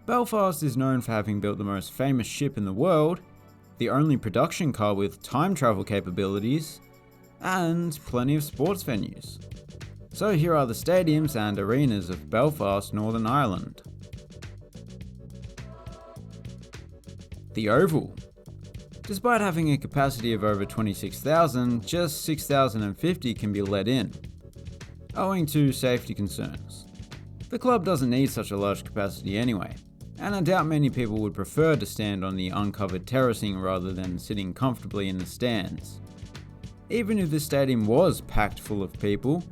Belfast is known for having built the most famous ship in the world, the only production car with time travel capabilities, and plenty of sports venues. So here are the stadiums and arenas of Belfast, Northern Ireland. The Oval. Despite having a capacity of over 26,000, just 6,050 can be let in, owing to safety concerns. The club doesn't need such a large capacity anyway, and I doubt many people would prefer to stand on the uncovered terracing rather than sitting comfortably in the stands. Even if the stadium was packed full of people,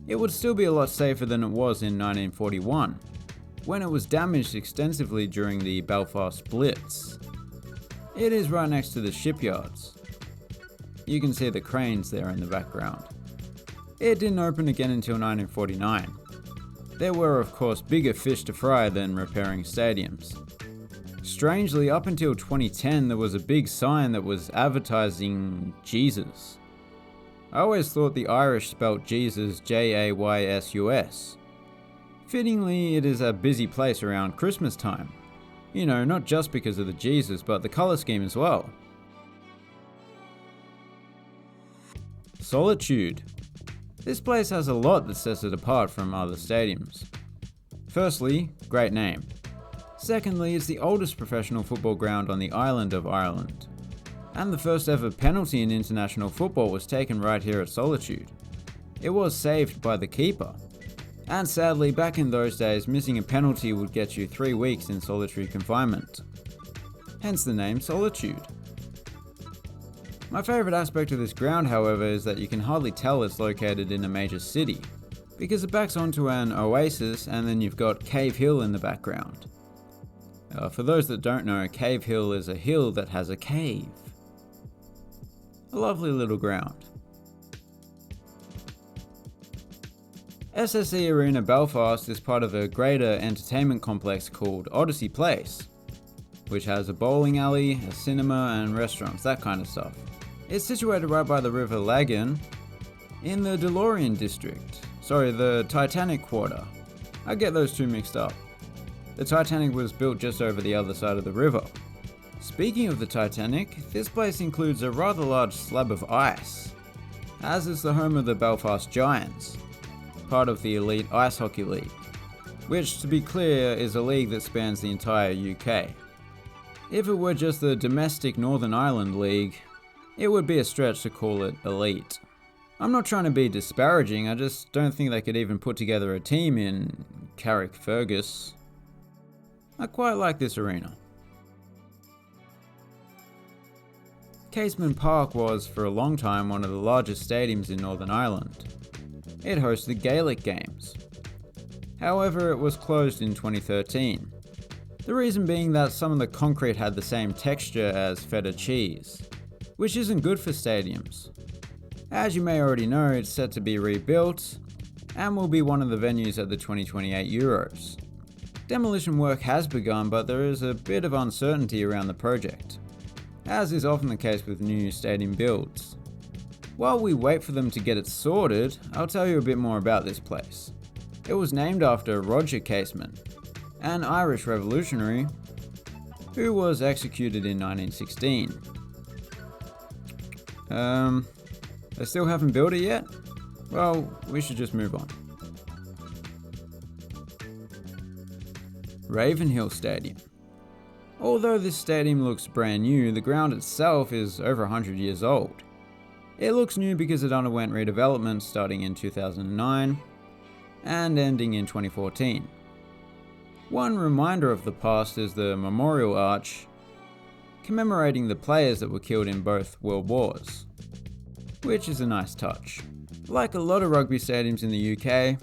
it would still be a lot safer than it was in 1941, when it was damaged extensively during the Belfast Blitz. It is right next to the shipyards. You can see the cranes there in the background. It didn't open again until 1949. There were of course bigger fish to fry than repairing stadiums. Strangely, up until 2010 there was a big sign that was advertising Jesus. I always thought the Irish spelt Jesus Jaysus. Fittingly, it is a busy place around Christmas time. You know, not just because of the Jesus, but the colour scheme as well. Solitude. This place has a lot that sets it apart from other stadiums. Firstly, great name. Secondly, it's the oldest professional football ground on the island of Ireland. And the first ever penalty in international football was taken right here at Solitude. It was saved by the keeper. And sadly, back in those days, missing a penalty would get you 3 weeks in solitary confinement. Hence the name Solitude. My favourite aspect of this ground, however, is that you can hardly tell it's located in a major city, because it backs onto an oasis and then you've got Cave Hill in the background. For those that don't know, Cave Hill is a hill that has a cave. A lovely little ground. SSE Arena Belfast is part of a greater entertainment complex called Odyssey Place, which has a bowling alley, a cinema and restaurants, that kind of stuff. It's situated right by the River Lagan in the DeLorean district. Sorry, the Titanic Quarter. I get those two mixed up. The Titanic was built just over the other side of the river. Speaking of the Titanic, this place includes a rather large slab of ice, as is the home of the Belfast Giants, part of the Elite Ice Hockey League, which, to be clear, is a league that spans the entire UK. If it were just the domestic Northern Ireland League, it would be a stretch to call it elite. I'm not trying to be disparaging, I just don't think they could even put together a team in Carrickfergus. I quite like this arena. Casement Park was, for a long time, one of the largest stadiums in Northern Ireland. It hosted Gaelic games. However, it was closed in 2013. The reason being that some of the concrete had the same texture as feta cheese, which isn't good for stadiums. As you may already know, it's set to be rebuilt and will be one of the venues at the 2028 Euros. Demolition work has begun, but there is a bit of uncertainty around the project, as is often the case with new stadium builds. While we wait for them to get it sorted, I'll tell you a bit more about this place. It was named after Roger Casement, an Irish revolutionary who was executed in 1916. They still haven't built it yet? Well, we should just move on. Ravenhill Stadium. Although this stadium looks brand new, the ground itself is over 100 years old. It looks new because it underwent redevelopment starting in 2009 and ending in 2014. One reminder of the past is the Memorial Arch, commemorating the players that were killed in both World Wars, which is a nice touch. Like a lot of rugby stadiums in the UK,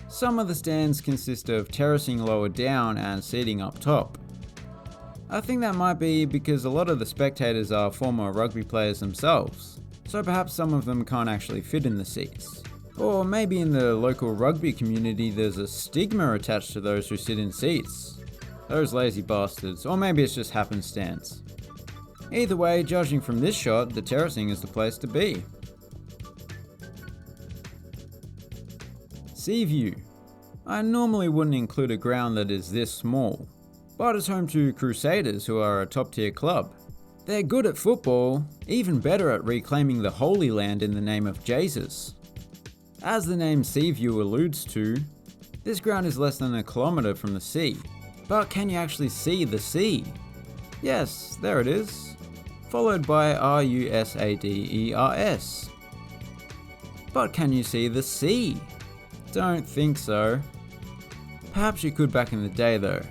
some of the stands consist of terracing lower down and seating up top. I think that might be because a lot of the spectators are former rugby players themselves, so perhaps some of them can't actually fit in the seats. Or maybe in the local rugby community there's a stigma attached to those who sit in seats. Those lazy bastards, or maybe it's just happenstance. Either way, judging from this shot, the terracing is the place to be. Seaview. I normally wouldn't include a ground that is this small, but it's home to Crusaders, who are a top tier club. They're good at football, even better at reclaiming the Holy Land in the name of Jesus. As the name Seaview alludes to, this ground is less than a kilometre from the sea. But can you actually see the sea? Yes, there it is. Followed by Rusaders. But can you see the sea? Don't think so. Perhaps you could back in the day though.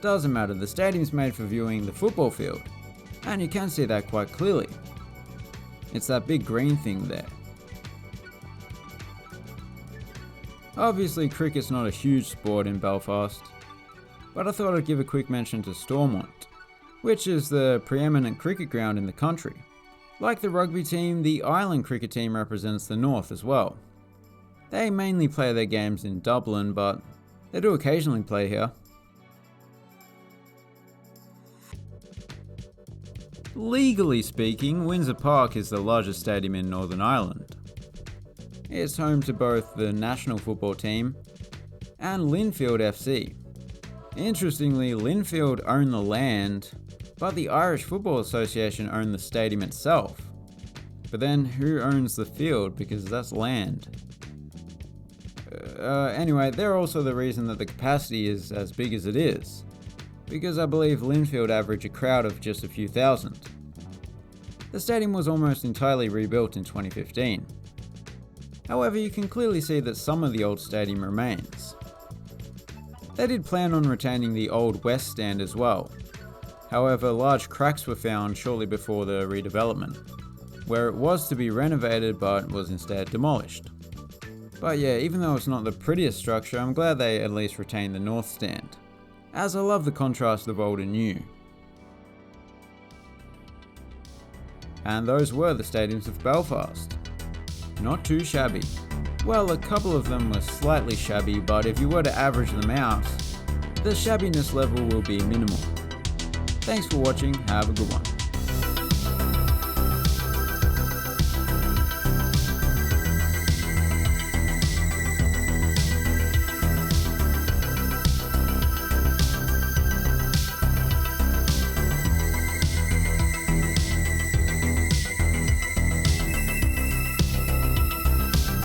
Doesn't matter, the stadium's made for viewing the football field. And you can see that quite clearly. It's that big green thing there. Obviously cricket's not a huge sport in Belfast, but I thought I'd give a quick mention to Stormont, which is the preeminent cricket ground in the country. Like the rugby team, the Island cricket team represents the north as well. They mainly play their games in Dublin, but they do occasionally play here. Legally speaking, Windsor Park is the largest stadium in Northern Ireland. It's home to both the national football team and Linfield FC. Interestingly, Linfield own the land, but the Irish Football Association own the stadium itself. But then who owns the field, because that's land? Anyway, they're also the reason that the capacity is as big as it is, because I believe Linfield average a crowd of just a few thousand. The stadium was almost entirely rebuilt in 2015. However, you can clearly see that some of the old stadium remains. They did plan on retaining the old West Stand as well. However, large cracks were found shortly before the redevelopment, where it was to be renovated but was instead demolished. But yeah, even though it's not the prettiest structure, I'm glad they at least retained the North Stand, as I love the contrast of old and new. And those were the Stadiums of Belfast. Not too shabby. Well, a couple of them were slightly shabby, but if you were to average them out, the shabbiness level will be minimal. Thanks for watching, have a good one.